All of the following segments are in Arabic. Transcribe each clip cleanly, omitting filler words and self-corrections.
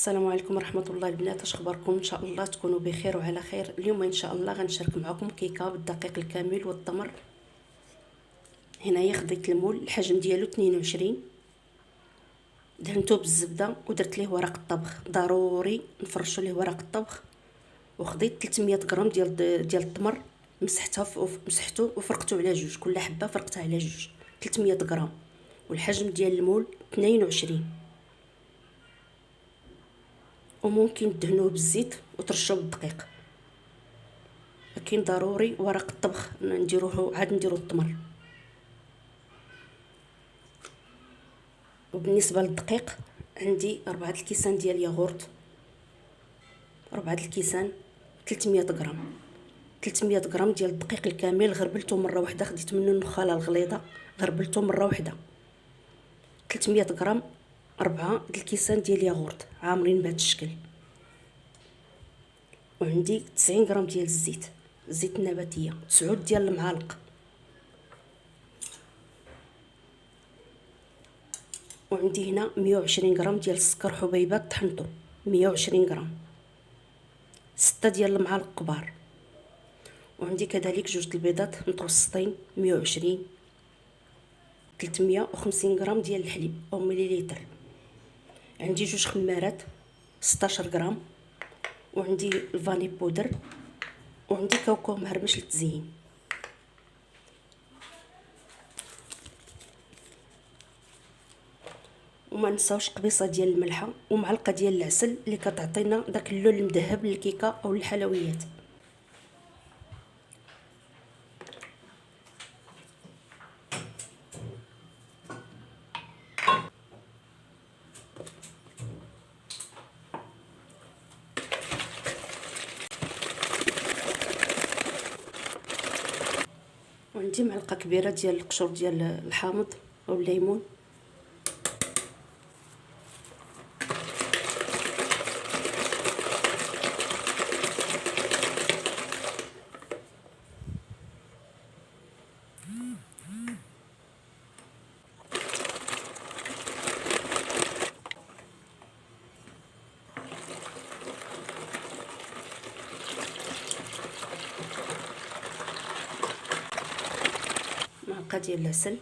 السلام عليكم ورحمه الله البنات، اش اخباركم؟ ان شاء الله تكونوا بخير وعلى خير. اليوم ان شاء الله غنشارك معكم كيكه بالدقيق الكامل والتمر. هنايا خديت المول الحجم ديالو 22، دهنته بالزبده ودرت ليه ورق الطبخ، ضروري نفرشوا ليه ورق الطبخ. وخديت 300 غرام ديال التمر، مسحته وفرقته على جوج، كل حبه فرقتها على جوج، 300 غرام. والحجم ديال المول 22. وممكن تدهنوه بالزيت وترشوه بالدقيق، لكن ضروري ورق الطبخ نديروه، عاد نديرو التمر. وبالنسبه للدقيق عندي 4 الكيسان ديال ياغورت، 4 الكيسان 300 غرام. 300 غرام ديال الدقيق الكامل غربلته مره واحده، خديت منه النخاله الغليظه غربلته مره واحده. 300 غرام 4 الكيسان ديال ياغورت عامرين بهذا الشكل. وعندي 90 غرام ديال الزيت النباتيه، 9 ديال المعالق. وعندي هنا 120 غرام ديال السكر حبيبات طحنته، 120 غرام، 6 ديال المعالق كبار. وعندي كذلك جوج البيضات متوسطين 120. 350 غرام ديال الحليب او مليلتر. عندي جوج خمارات 16 غرام. وعندي الفاني بودر. وعندي كاوكاو مهرمش للتزيين. وما نساوش قبيصه ديال الملحه ومعلقه ديال العسل اللي كتعطينا داك اللون المذهب للكيكه او الحلويات. وعندي معلقه كبيره ديال القشور ديال الحامض او الليمون. معلقه ديال العسل.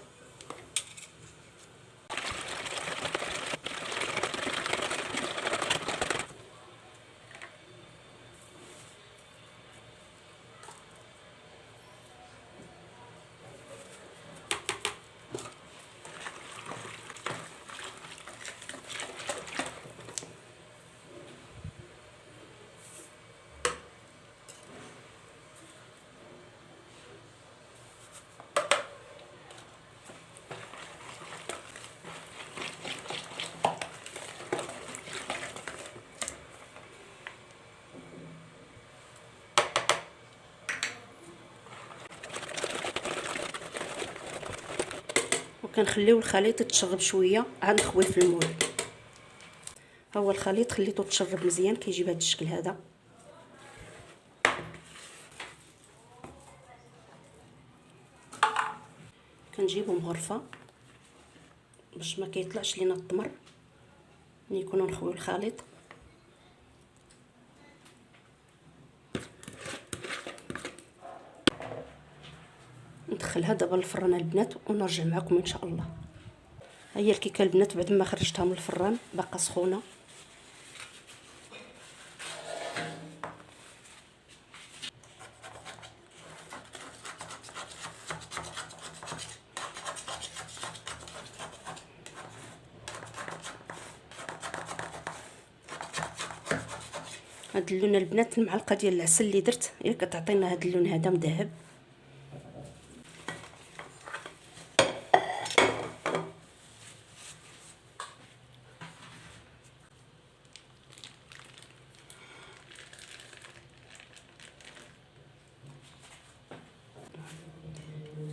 وكنخليو الخليط يتشرب شويه عاد نخويه في المول. ها هو الخليط خليته تشرب مزيان، كيجي بهذا الشكل هذا. كنجيبو مغرفه باش ما كيطلعش لينا التمر ملي نكونوا نخويو الخليط. ندخلها دابا للفران البنات ونرجع معكم ان شاء الله. ها هي الكيكه البنات بعد ما خرجتها من الفران باقا سخونه. هاد اللون البنات المعلقه ديال العسل اللي درت هي كتعطينا هاد اللون هذا مذهب.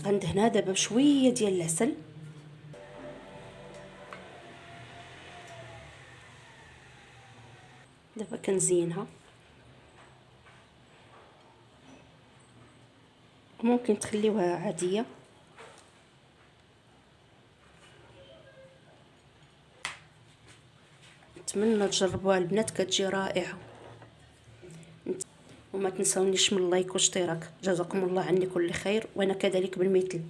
غندهنها دابا بشويه ديال العسل. دابا كنزينها. ممكن تخليوها عاديه. نتمنى تجربوها البنات، كتجي رائعه. وما تنسونيش من اللايك واشتراك. جزاكم الله عني كل خير، وانا كذلك بالمثل.